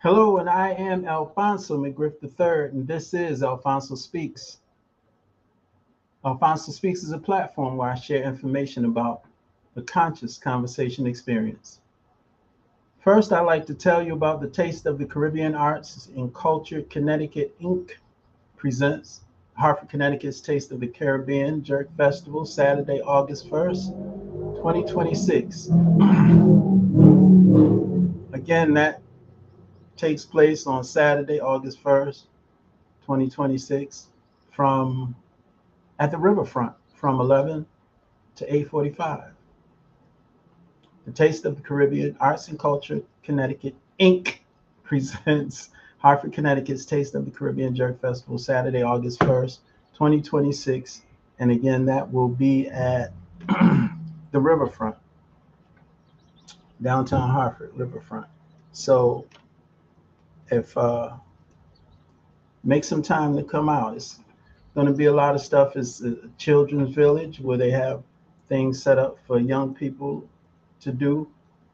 Hello, and I am Alphonso McGriff III, and this is Alphonso Speaks. Alphonso Speaks is a platform where I share information about the conscious conversation experience. First, I'd like to tell you about the Taste of the Caribbean Arts and Culture Connecticut Inc. presents Hartford, Connecticut's Taste of the Caribbean Jerk Festival, Saturday, August 1st, 2026. Again, that takes place on Saturday, August 1st, 2026, from at the riverfront from 11 to 8:45. The Taste of the Caribbean Arts and Culture Connecticut Inc. presents Hartford, Connecticut's Taste of the Caribbean Jerk Festival, Saturday, August 1st, 2026. And again, that will be at the riverfront, downtown Hartford, riverfront. So if make some time to come out. It's going to be a lot of stuff. It's a children's village where they have things set up for young people to do.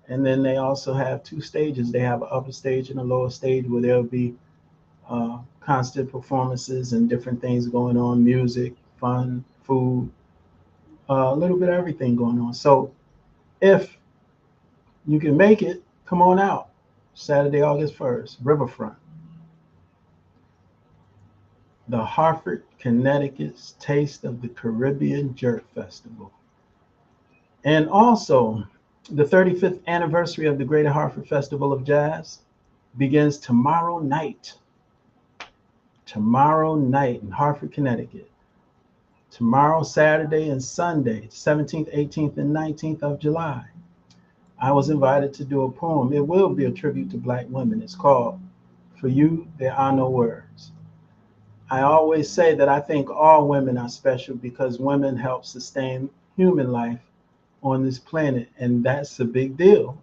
And then they also have two stages. They have an upper stage and a lower stage where there'll be constant performances and different things going on, music, fun, food, a little bit of everything going on. So if you can make it, come on out. Saturday, August 1st, Riverfront. The Hartford, Connecticut's Taste of the Caribbean Jerk Festival. And also, the 35th anniversary of the Greater Hartford Festival of Jazz begins tomorrow night. Tomorrow night in Hartford, Connecticut. Tomorrow, Saturday, and Sunday, 17th, 18th, and 19th of July. I was invited to do a poem. It will be a tribute to Black women. It's called For You, There Are No Words. I always say that I think all women are special because women help sustain human life on this planet, and that's a big deal.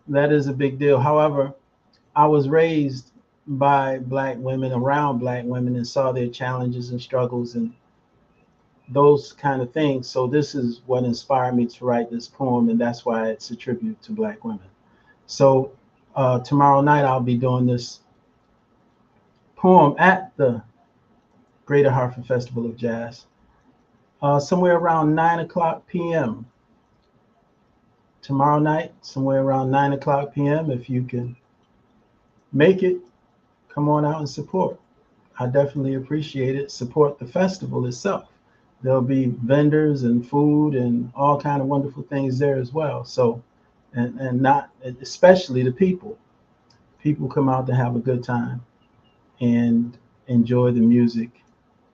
That is a big deal. However, I was raised by Black women, around Black women, and saw their challenges and struggles and those kind of things. So this is what inspired me to write this poem, and that's why it's a tribute to Black women. So tomorrow night I'll be doing this poem at the Greater Hartford Festival of Jazz, somewhere around 9 o'clock p.m. Tomorrow night, somewhere around 9 o'clock p.m. If you can make it, come on out and support. I definitely appreciate it. Support the festival itself. There'll be vendors and food and all kind of wonderful things there as well. So, and not especially the people. People come out to have a good time and enjoy the music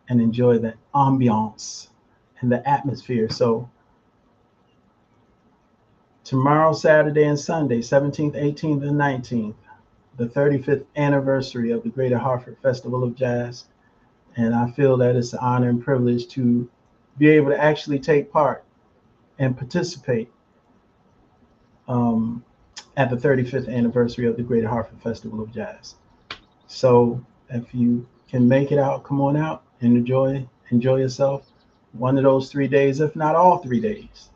and enjoy the ambiance and the atmosphere. So tomorrow, Saturday and Sunday, 17th, 18th, and 19th, the 35th anniversary of the Greater Hartford Festival of Jazz. And I feel that it's an honor and privilege to be able to actually take part and participate at the 35th anniversary of the Greater Hartford Festival of Jazz. So if you can make it out, come on out and enjoy yourself one of those 3 days, if not all 3 days.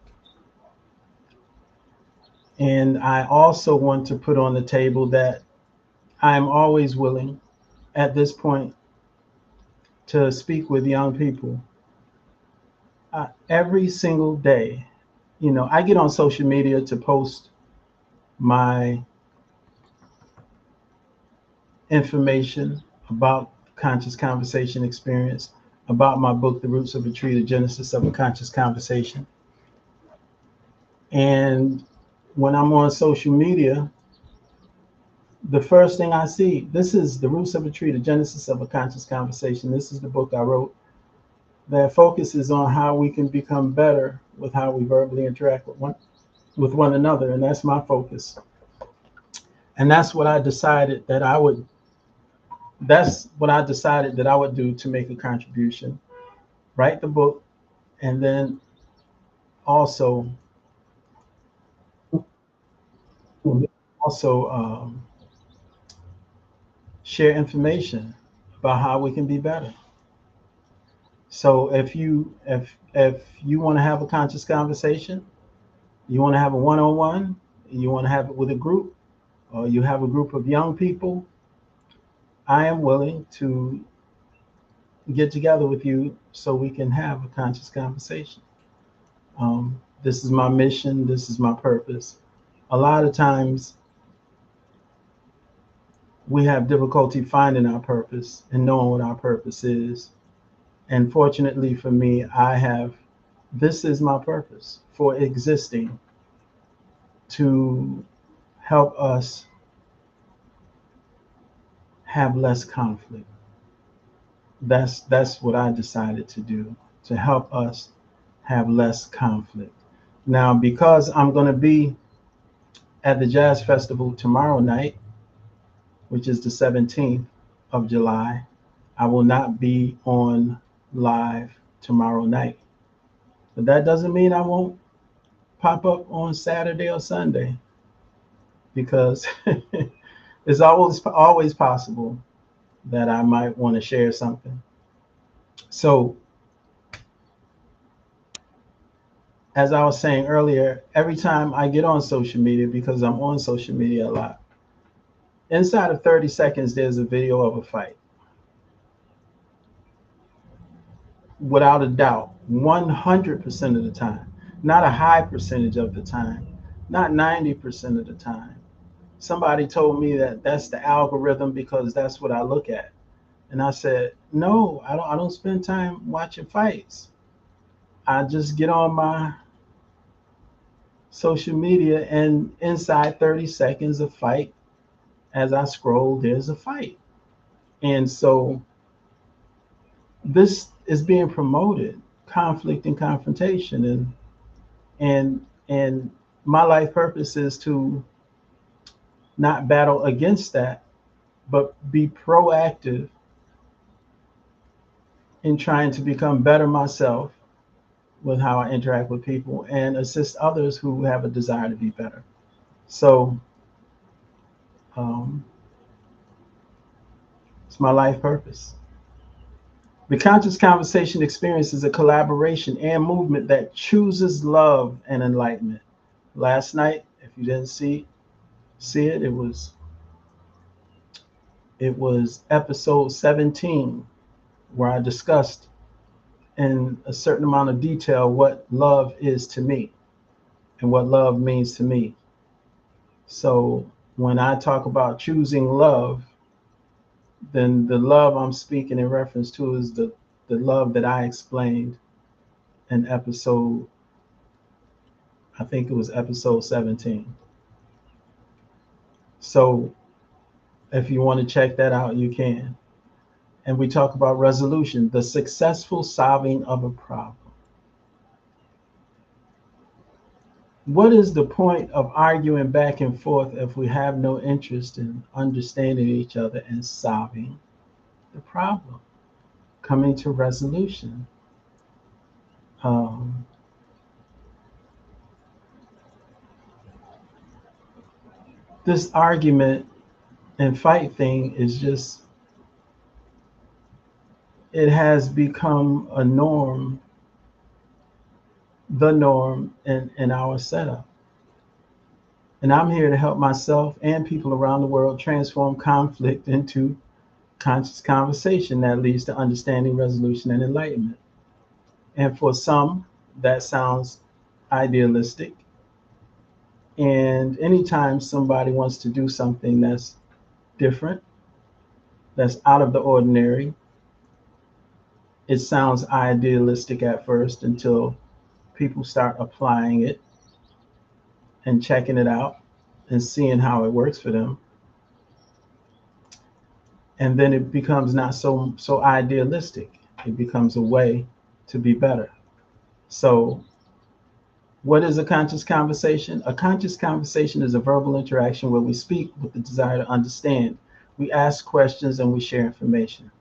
And I also want to put on the table that I'm always willing at this point to speak with young people every single day. You know, I get on social media to post my information about conscious conversation experience, about my book, The Roots of a Tree, The Genesis of a Conscious Conversation. And when I'm on social media, the first thing I see, this is The Roots of a Tree, The Genesis of a Conscious Conversation. This is the book I wrote that focuses on how we can become better with how we verbally interact with one another. And that's my focus. And that's what I decided that I would do to make a contribution. Write the book, and then also share information about how we can be better. So if you want to have a conscious conversation, you want to have a one-on-one, you want to have it with a group, or you have a group of young people, I am willing to get together with you so we can have a conscious conversation. This is my mission. This is my purpose. A lot of times we have difficulty finding our purpose and knowing what our purpose is. And fortunately for me, this is my purpose for existing, to help us have less conflict. That's what I decided to do, to help us have less conflict. Now, because I'm going to be at the Jazz Festival tomorrow night, which is the 17th of July, I will not be on live tomorrow night. But that doesn't mean I won't pop up on Saturday or Sunday, because it's always possible that I might want to share something. So, as I was saying earlier, every time I get on social media, because I'm on social media a lot, inside of 30 seconds, there's a video of a fight. Without a doubt, 100% of the time, not a high percentage of the time, not 90% of the time. Somebody told me that that's the algorithm because that's what I look at. And I said, no, I don't spend time watching fights. I just get on my social media, and inside 30 seconds of fight, as I scroll, there's a fight. And so this is being promoted, conflict and confrontation. And my life purpose is to not battle against that, but be proactive in trying to become better myself with how I interact with people and assist others who have a desire to be better. So it's my life purpose. The Conscious Conversation experience is a collaboration and movement that chooses love and enlightenment. Last night, if you didn't see it, it was episode 17, where I discussed in a certain amount of detail what love is to me and what love means to me. So when I talk about choosing love, then the love I'm speaking in reference to is the love that I explained in episode, I think it was episode 17. So if you want to check that out, you can. And we talk about resolution, the successful solving of a problem. What is the point of arguing back and forth if we have no interest in understanding each other and solving the problem, coming to resolution? This argument and fight thing is just, it has become a norm, the norm in our setup. And I'm here to help myself and people around the world transform conflict into conscious conversation that leads to understanding, resolution, and enlightenment. And for some, that sounds idealistic. And anytime somebody wants to do something that's different, that's out of the ordinary, it sounds idealistic at first until people start applying it and checking it out and seeing how it works for them. And then it becomes not so idealistic. It becomes a way to be better. So what is a conscious conversation? A conscious conversation is a verbal interaction where we speak with the desire to understand. We ask questions and we share information.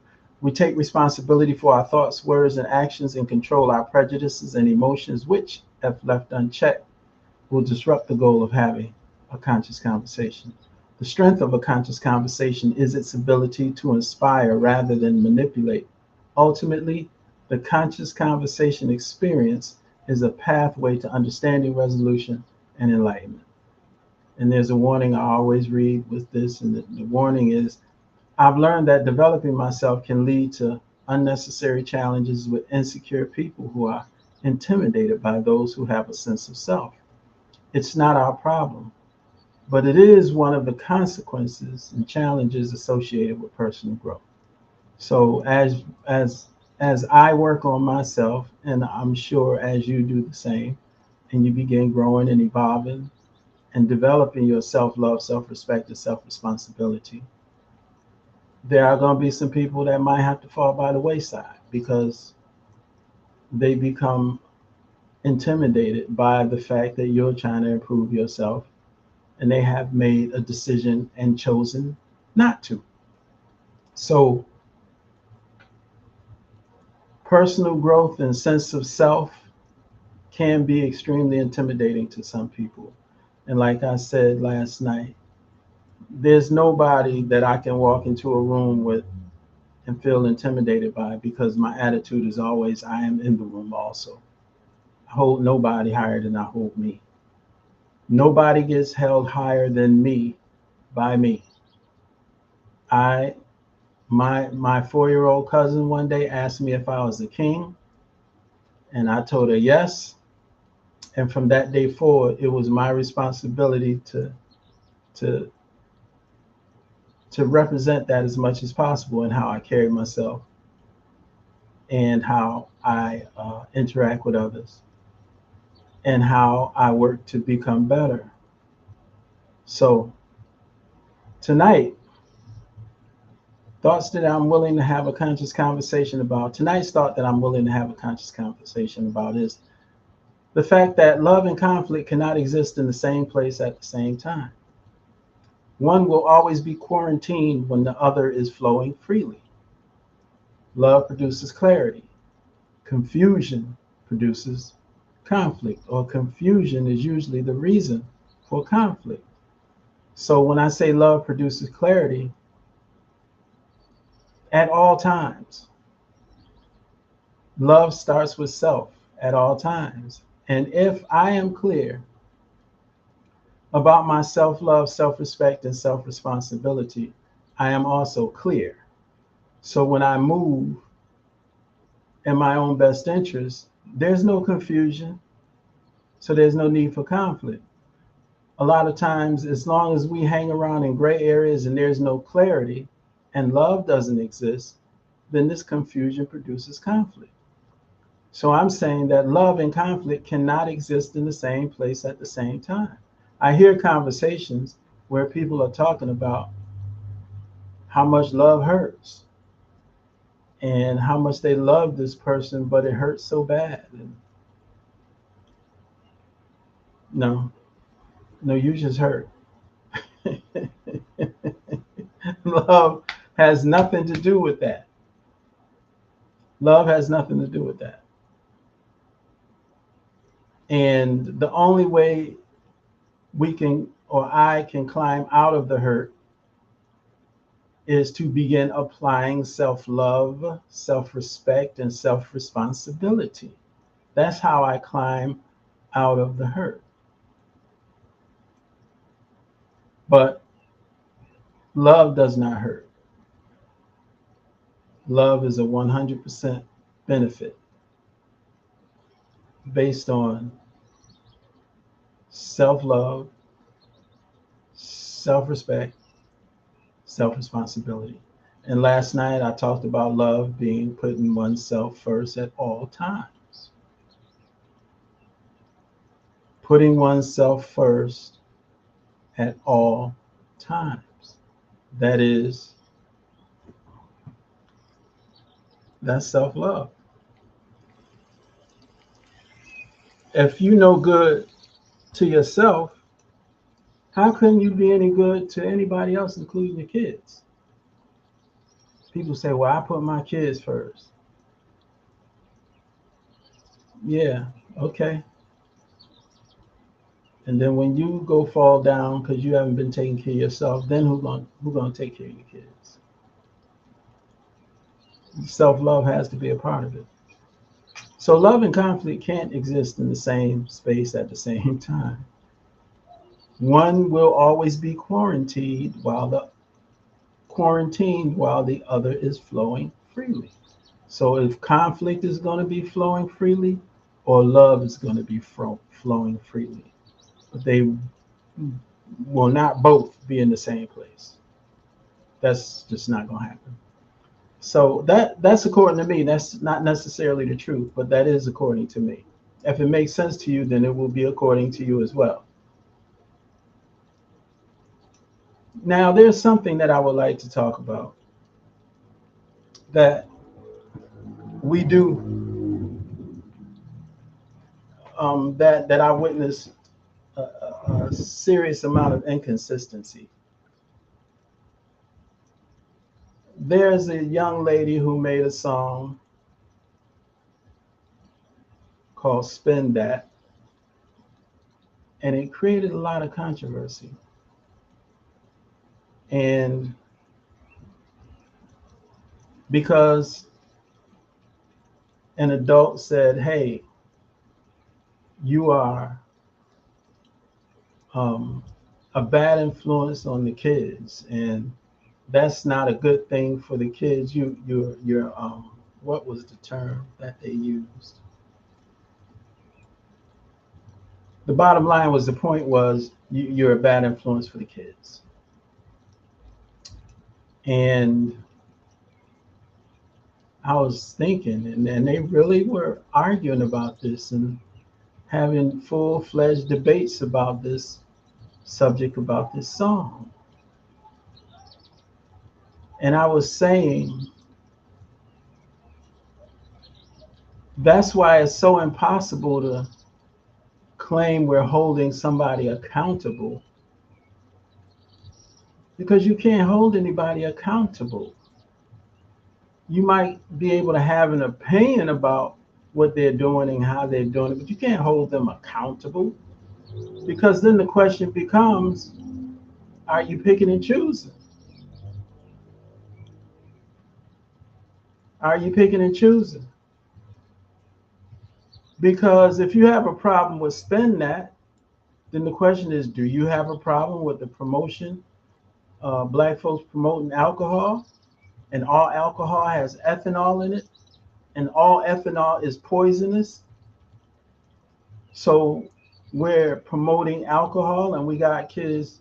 We take responsibility for our thoughts, words, and actions and control our prejudices and emotions, which, if left unchecked, will disrupt the goal of having a conscious conversation. The strength of a conscious conversation is its ability to inspire rather than manipulate. Ultimately, the conscious conversation experience is a pathway to understanding, resolution, and enlightenment. And there's a warning I always read with this, and the warning is, I've learned that developing myself can lead to unnecessary challenges with insecure people who are intimidated by those who have a sense of self. It's not our problem, but it is one of the consequences and challenges associated with personal growth. So as I work on myself, and I'm sure as you do the same, and you begin growing and evolving and developing your self-love, self-respect, and self-responsibility, there are going to be some people that might have to fall by the wayside because they become intimidated by the fact that you're trying to improve yourself and they have made a decision and chosen not to. So personal growth and sense of self can be extremely intimidating to some people. And like I said last night, there's nobody that I can walk into a room with and feel intimidated by, because my attitude is always I am in the room also. I hold nobody higher than I hold me. Nobody gets held higher than me by me. I my 4-year-old cousin one day asked me if I was a king, and I told her yes. And from that day forward, it was my responsibility to to represent that as much as possible in how I carry myself and how I interact with others and how I work to become better. So tonight, thoughts that I'm willing to have a conscious conversation about. Tonight's thought that I'm willing to have a conscious conversation about is the fact that love and conflict cannot exist in the same place at the same time. One will always be quarantined when the other is flowing freely. Love produces clarity. Confusion produces conflict, or confusion is usually the reason for conflict. So when I say love produces clarity, at all times, love starts with self at all times. And if I am clear about my self love, self respect, and self responsibility, I am also clear. So when I move in my own best interest, there's no confusion. So there's no need for conflict. A lot of times, as long as we hang around in gray areas and there's no clarity and love doesn't exist, then this confusion produces conflict. So I'm saying that love and conflict cannot exist in the same place at the same time. I hear conversations where people are talking about how much love hurts and how much they love this person, but it hurts so bad. And no, no, you just hurt. Love has nothing to do with that. Love has nothing to do with that. And the only way we can, or I can climb out of the hurt is to begin applying self love, self respect, and self responsibility. That's how I climb out of the hurt. But love does not hurt. Love is a 100% benefit based on self love, self respect, self responsibility. And last night I talked about love being putting oneself first at all times. Putting oneself first at all times. That is, that's self love. If you know good to yourself, how can you be any good to anybody else, including your kids? People say, well, I put my kids first. Yeah, okay. And then when you go fall down because you haven't been taking care of yourself, then who gonna take care of your kids? Self love has to be a part of it. So love and conflict can't exist in the same space at the same time. One will always be quarantined while the other is flowing freely. So if conflict is going to be flowing freely, or love is going to be flowing freely, they will not both be in the same place. That's just not going to happen. So that's according to me. That's not necessarily the truth, but that is according to me. If it makes sense to you, then it will be according to you as well. Now, there's something that I would like to talk about that we do, that I witnessed a serious amount of inconsistency. There's a young lady who made a song called Spin That, and it created a lot of controversy. And because an adult said, hey, you are a bad influence on the kids, and that's not a good thing for the kids. You're what was the term that they used? The bottom line was, the point was, you're a bad influence for the kids. And I was thinking, and they really were arguing about this and having full-fledged debates about this subject, about this song. And I was saying, that's why it's so impossible to claim we're holding somebody accountable, because you can't hold anybody accountable. You might be able to have an opinion about what they're doing and how they're doing it, but you can't hold them accountable, because then the question becomes, are you picking and choosing? Are you picking and choosing? Because if you have a problem with Spend That, then the question is, do you have a problem with the promotion, black folks promoting alcohol, and all alcohol has ethanol in it, and all ethanol is poisonous? So we're promoting alcohol, and we got kids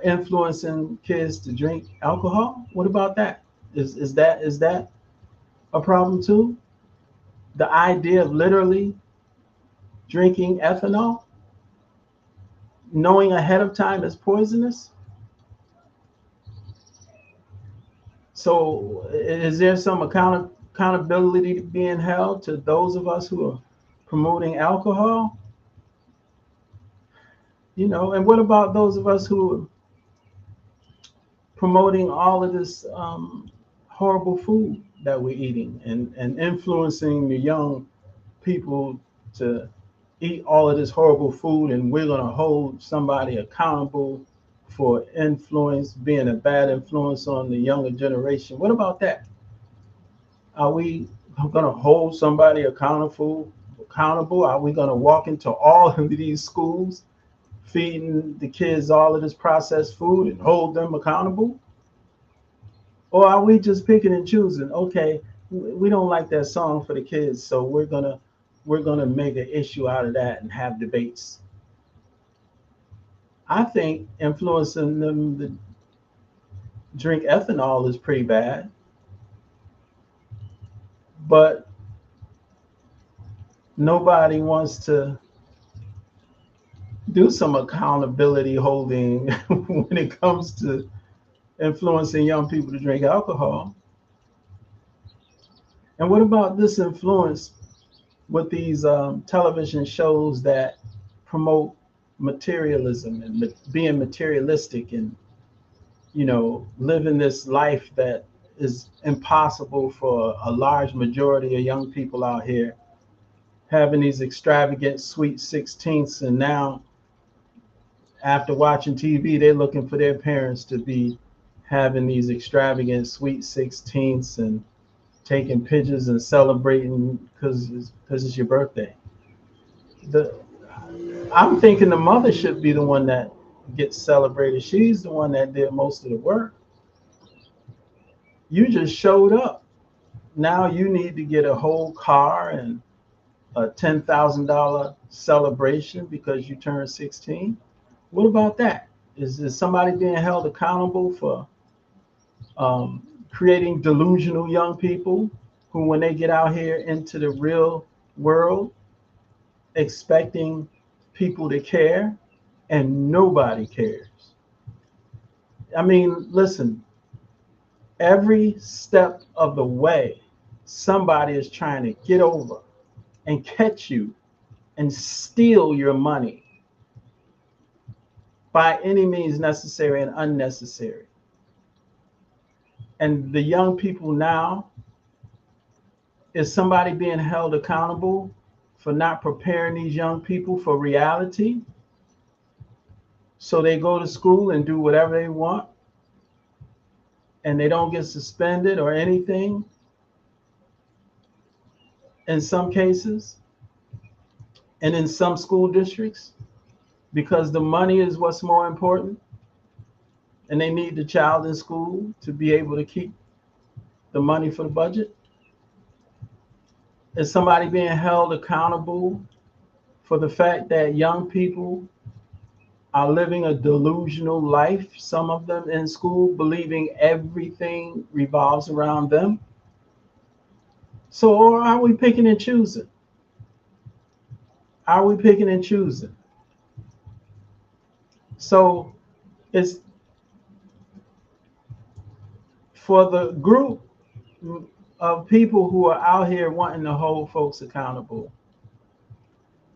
influencing kids to drink alcohol. What about that? Is that a problem too? The idea of literally drinking ethanol, knowing ahead of time it's poisonous. So is there some accountability being held to those of us who are promoting alcohol? And what about those of us who are promoting all of this horrible food that we're eating, and influencing the young people to eat all of this horrible food, and we're going to hold somebody accountable for being a bad influence on the younger generation? What about that? Are we going to hold somebody accountable? Are we going to walk into all of these schools feeding the kids all of this processed food and hold them accountable? Or are we just picking and choosing? Okay, we don't like that song for the kids, so we're gonna make an issue out of that and have debates. I think influencing them to drink ethanol is pretty bad, but nobody wants to do some accountability holding when it comes to influencing young people to drink alcohol. And what about this influence with these television shows that promote materialism and being materialistic, and living this life that is impossible for a large majority of young people out here, having these extravagant sweet 16ths, and now after watching TV, they're looking for their parents to be having these extravagant sweet 16ths and taking pictures and celebrating because it's your birthday. The I'm thinking the mother should be the one that gets celebrated. She's the one that did most of the work. You just showed up. Now you need to get a whole car and a $10,000 celebration because you turned 16. What about that? Is somebody being held accountable for creating delusional young people who, when they get out here into the real world, expecting people to care and nobody cares? I mean, listen, every step of the way, somebody is trying to get over and catch you and steal your money by any means necessary and unnecessary. And the young people now, is somebody being held accountable for not preparing these young people for reality? So they go to school and do whatever they want and they don't get suspended or anything in some cases and in some school districts because the money is what's more important and they need the child in school to be able to keep the money for the budget? Is somebody being held accountable for the fact that young people are living a delusional life, some of them in school, believing everything revolves around them? So, or are we picking and choosing? Are we picking and choosing? So, it's for the group of people who are out here wanting to hold folks accountable.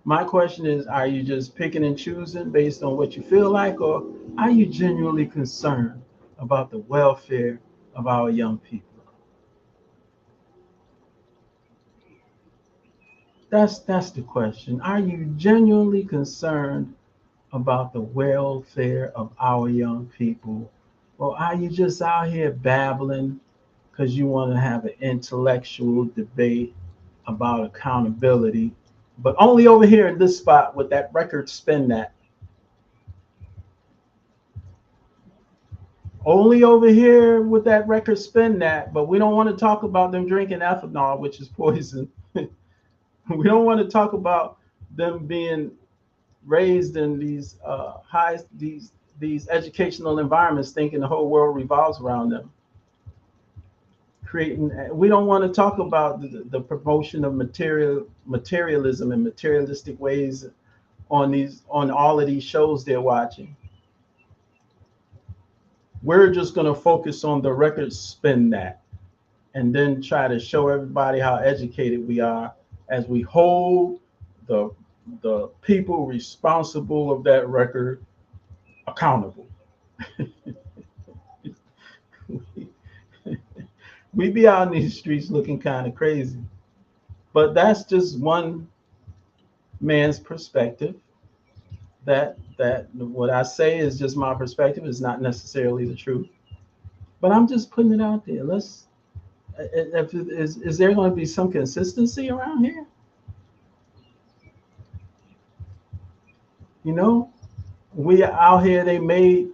My question is, are you just picking and choosing based on what you feel like, or are you genuinely concerned about the welfare of our young people? That's the question. Are you genuinely concerned about the welfare of our young people? Or are you just out here babbling because you want to have an intellectual debate about accountability, but only over here in this spot with that record spin that? Only over here with that record spin that, but we don't want to talk about them drinking ethanol, which is poison. We don't want to talk about them being raised in these these educational environments, thinking the whole world revolves around them. Creating, we don't want to talk about the promotion of materialism and materialistic ways on all of these shows they're watching. We're just going to focus on the record spin that and then try to show everybody how educated we are as we hold the the people responsible of that record accountable. We be out in these streets looking kind of crazy, but that's just one man's perspective. That what I say is just my perspective. It's not necessarily the truth, but I'm just putting it out there. Let's. Is there going to be some consistency around here? You know, we are out here. They made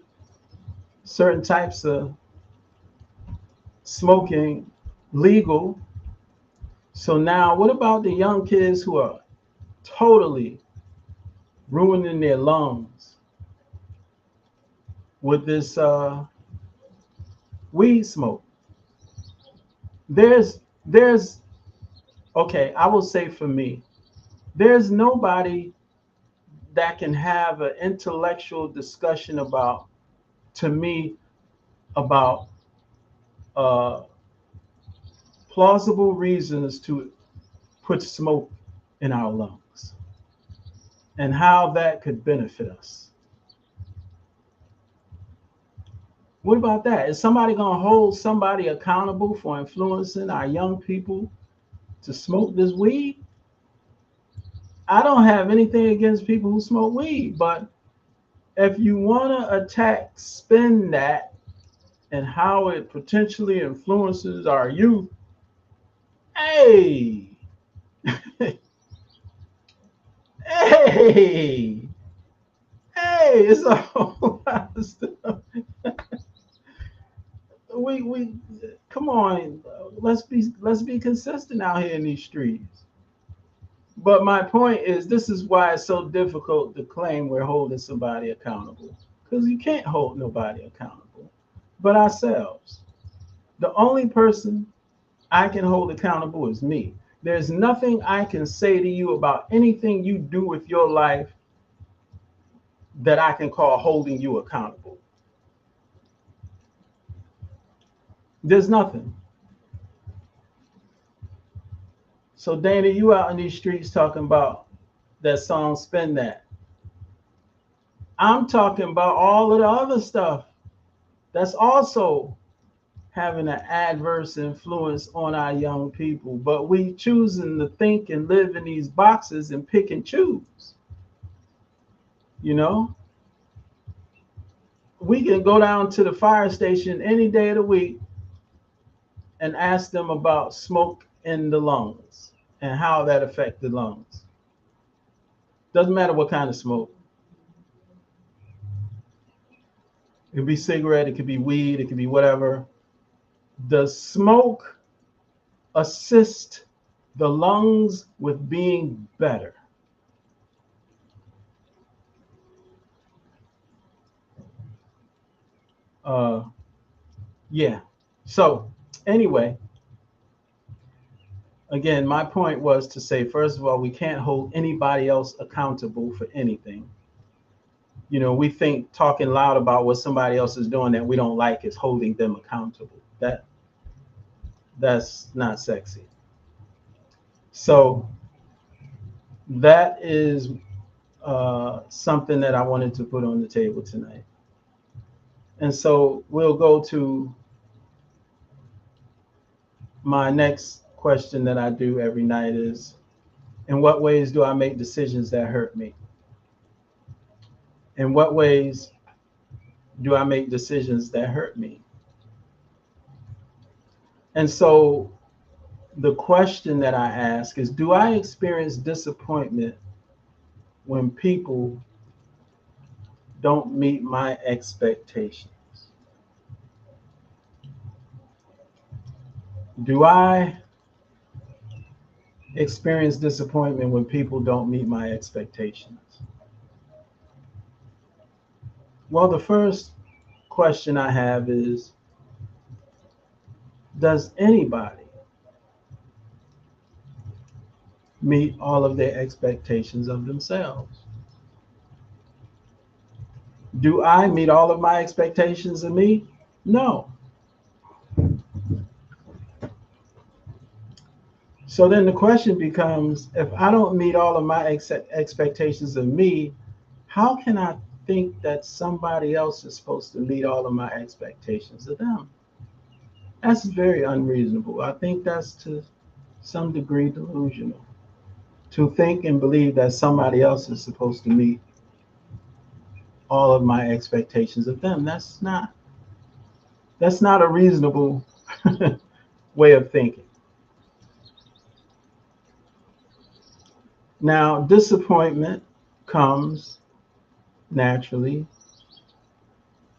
certain types of smoking legal. So now, what about the young kids who are totally ruining their lungs with this weed smoke? There's okay. I will say for me, there's nobody that can have an intellectual discussion about to me about uh, plausible reasons to put smoke in our lungs and how that could benefit us. What about that? Is somebody going to hold somebody accountable for influencing our young people to smoke this weed? I don't have anything against people who smoke weed, but if you want to attack, spin that and how it potentially influences our youth, hey, hey, Hey, it's a whole lot of stuff. We come on, let's be consistent out here in these streets. But my point is, this is why it's so difficult to claim we're holding somebody accountable, because you can't hold nobody accountable but ourselves. The only person I can hold accountable is me. There's nothing I can say to you about anything you do with your life that I can call holding you accountable. There's nothing. So, Dana, you out in these streets talking about that song Spin That. I'm talking about all of the other stuff that's also having an adverse influence on our young people. But we choosing to think and live in these boxes and pick and choose. You know, we can go down to the fire station any day of the week and ask them about smoke in the lungs and how that affects the lungs. Doesn't matter what kind of smoke. It could be cigarette, it could be weed, it could be whatever. Does smoke assist the lungs with being better? Uh, yeah. So anyway, again, my point was to say, first of all, we can't hold anybody else accountable for anything. You know, we think talking loud about what somebody else is doing that we don't like is holding them accountable. That's not sexy. So that is something that I wanted to put on the table tonight. And so we'll go to my next question that I do every night is, in what ways do I make decisions that hurt me? In what ways do I make decisions that hurt me? And so the question that I ask is, do I experience disappointment when people don't meet my expectations? Do I experience disappointment when people don't meet my expectations? Well, the first question I have is, does anybody meet all of their expectations of themselves? Do I meet all of my expectations of me? No. So then the question becomes, if I don't meet all of my expectations of me, how can I think that somebody else is supposed to meet all of my expectations of them? That's very unreasonable. I think that's to some degree delusional. To think and believe that somebody else is supposed to meet all of my expectations of them. That's not a reasonable way of thinking. Now, disappointment comes naturally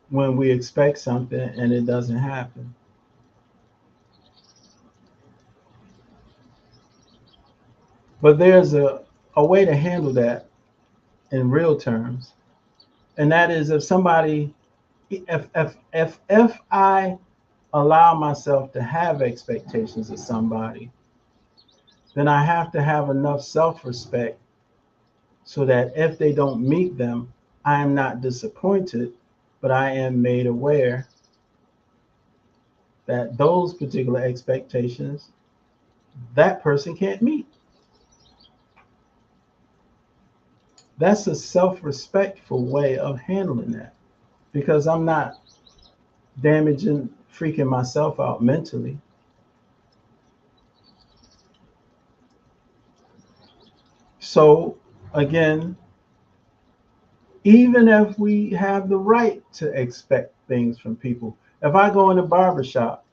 when we expect something and it doesn't happen. But there's a way to handle that in real terms. And that is, if I allow myself to have expectations of somebody, then I have to have enough self-respect so that if they don't meet them, I am not disappointed, but I am made aware that those particular expectations that person can't meet. That's a self-respectful way of handling that, because I'm not damaging, freaking myself out mentally. So again, even if we have the right to expect things from people, if I go in a barber shop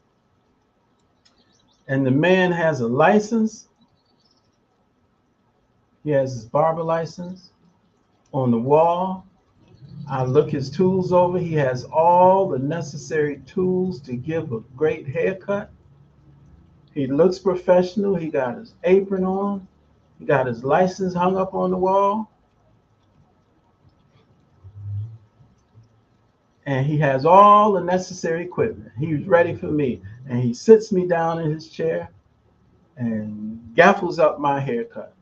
and the man has a license, he has his barber license on the wall, I look his tools over. He has all the necessary tools to give a great haircut. He looks professional. He got his apron on. He got his license hung up on the wall. And he has all the necessary equipment. He's ready for me. And he sits me down in his chair and gaffles up my haircut.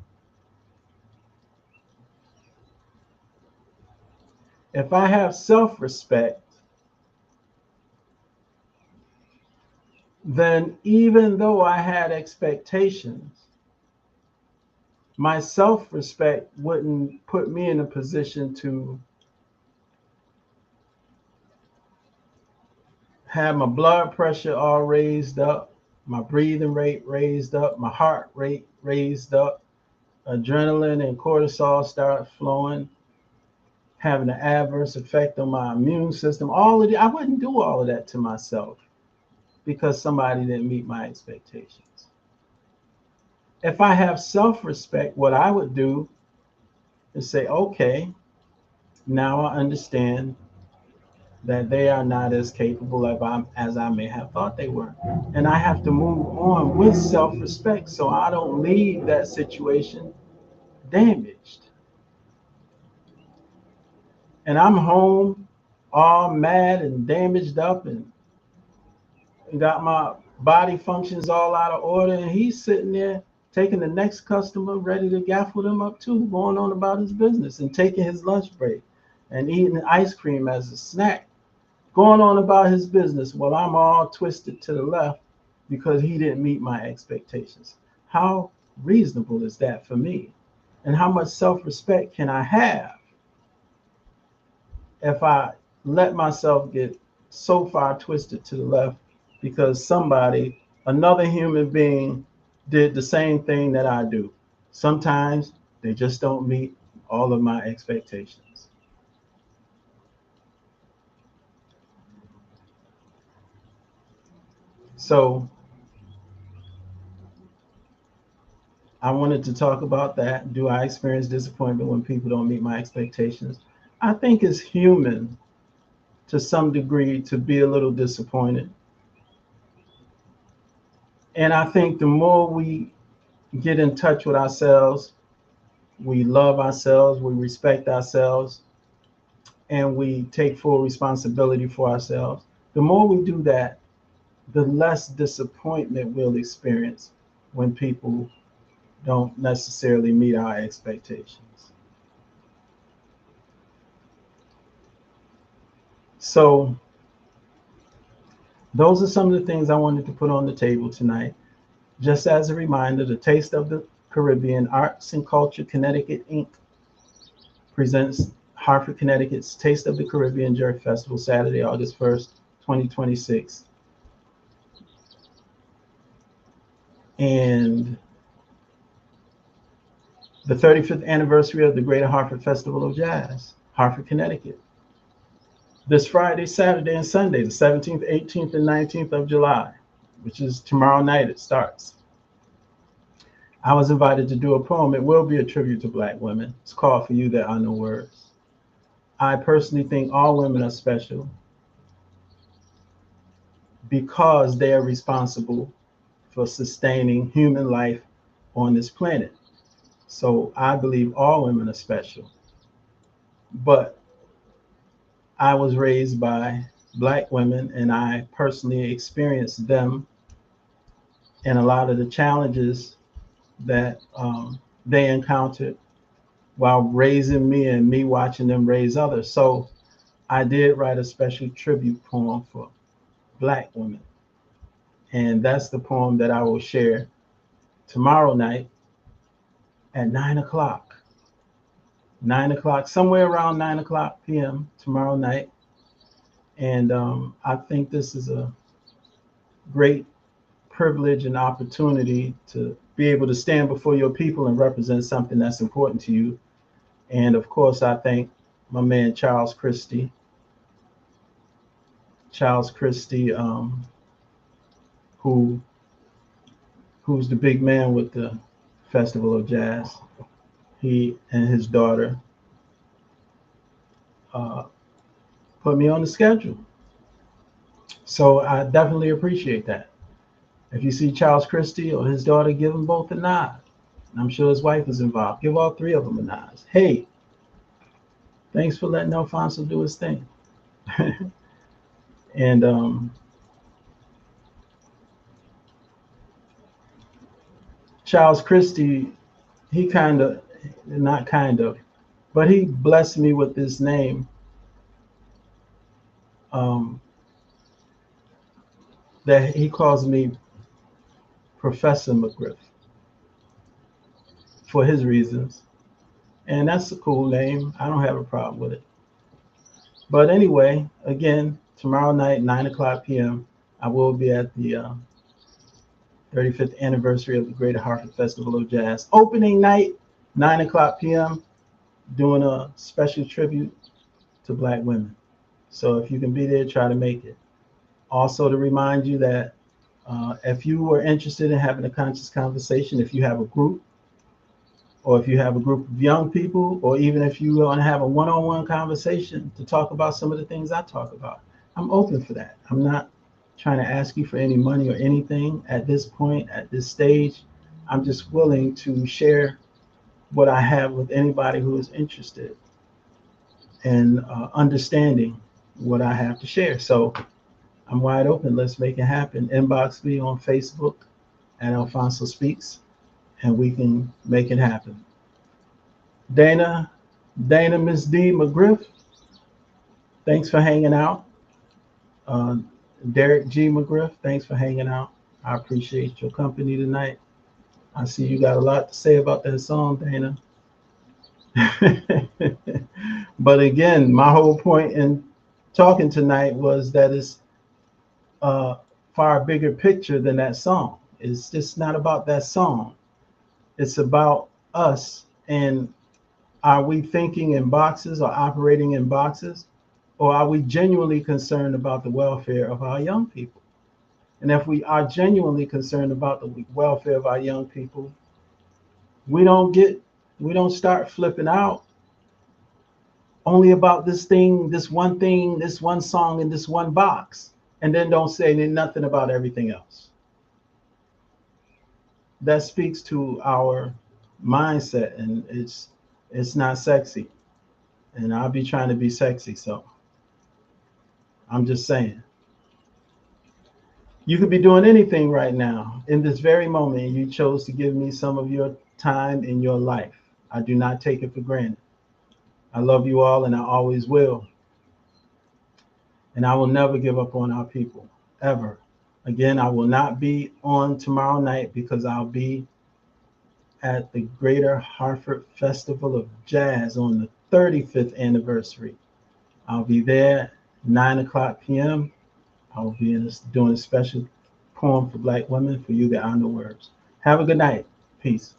If I have self-respect, then even though I had expectations, my self-respect wouldn't put me in a position to have my blood pressure all raised up, my breathing rate raised up, my heart rate raised up, adrenaline and cortisol start flowing, having an adverse effect on my immune system. I wouldn't do all of that to myself because somebody didn't meet my expectations. If I have self-respect, what I would do is say, okay, now I understand that they are not as capable as I may have thought they were. And I have to move on with self-respect so I don't leave that situation damaged. And I'm home all mad and damaged up and got my body functions all out of order. And he's sitting there taking the next customer, ready to gaffle them up too, going on about his business and taking his lunch break and eating ice cream as a snack, going on about his business while I'm all twisted to the left because he didn't meet my expectations. How reasonable is that for me? And how much self-respect can I have if I let myself get so far twisted to the left because somebody, another human being, did the same thing that I do? Sometimes they just don't meet all of my expectations. So I wanted to talk about that. Do I experience disappointment when people don't meet my expectations? I think it's human to some degree to be a little disappointed. And I think the more we get in touch with ourselves, we love ourselves, we respect ourselves, and we take full responsibility for ourselves, the more we do that, the less disappointment we'll experience when people don't necessarily meet our expectations. So those are some of the things I wanted to put on the table tonight. Just as a reminder, the Taste of the Caribbean Arts and Culture Connecticut Inc. presents Hartford, Connecticut's Taste of the Caribbean Jerk Festival, Saturday, August 1st, 2026. And the 35th anniversary of the Greater Hartford Festival of Jazz, Hartford, Connecticut. This Friday, Saturday, and Sunday, the 17th, 18th, and 19th of July, which is tomorrow night it starts. I was invited to do a poem. It will be a tribute to Black women. It's called For You There Are No Words. I personally think all women are special because they are responsible for sustaining human life on this planet. So I believe all women are special. But I was raised by Black women, and I personally experienced them and a lot of the challenges that they encountered while raising me and me watching them raise others. So I did write a special tribute poem for Black women. And that's the poem that I will share tomorrow night at 9 o'clock. 9 o'clock, somewhere around 9 o'clock p.m. tomorrow night. And I think this is a great privilege and opportunity to be able to stand before your people and represent something that's important to you. And of course, I thank my man Charles Christie, who who's the big man with the Festival of Jazz. He and his daughter put me on the schedule. So I definitely appreciate that. If you see Charles Christie or his daughter, give them both a nod. And I'm sure his wife is involved. Give all three of them a nod. Hey, thanks for letting Alphonso do his thing. And Charles Christie, he not kind of, but he blessed me with this name um, that he calls me Professor McGriff for his reasons. And that's a cool name. I don't have a problem with it. But anyway, again, tomorrow night, 9 o'clock p.m., I will be at the 35th anniversary of the Greater Hartford Festival of Jazz. Opening night, 9 o'clock p.m., doing a special tribute to Black women. So if you can be there, try to make it. Also to remind you that if you were interested in having a conscious conversation, if you have a group, or if you have a group of young people, or even if you want to have a one-on-one conversation to talk about some of the things I talk about, I'm open for that. I'm not trying to ask you for any money or anything at this point, at this stage. I'm just willing to share what I have with anybody who is interested in understanding what I have to share. So I'm wide open. Let's make it happen. Inbox me on Facebook at Alphonso Speaks, and we can make it happen. Dana, Miss D McGriff, thanks for hanging out. Derek G. McGriff, thanks for hanging out. I appreciate your company tonight. I see you got a lot to say about that song, Dana. But again, my whole point in talking tonight was that it's a far bigger picture than that song. It's just not about that song. It's about us, and are we thinking in boxes or operating in boxes, or are we genuinely concerned about the welfare of our young people? And if we are genuinely concerned about the welfare of our young people, we don't start flipping out only about this thing, this one song in this one box, and then don't say nothing about everything else. That speaks to our mindset, and it's not sexy. And I'll be trying to be sexy, so I'm just saying. You could be doing anything right now in this very moment, and you chose to give me some of your time in your life. I do not take it for granted. I love you all, and I always will. And I will never give up on our people, ever. Again, I will not be on tomorrow night because I'll be at the Greater Hartford Festival of Jazz on the 35th anniversary. I'll be there 9 o'clock p.m. I will be doing a special poem for Black women for you that are no words. Have a good night. Peace.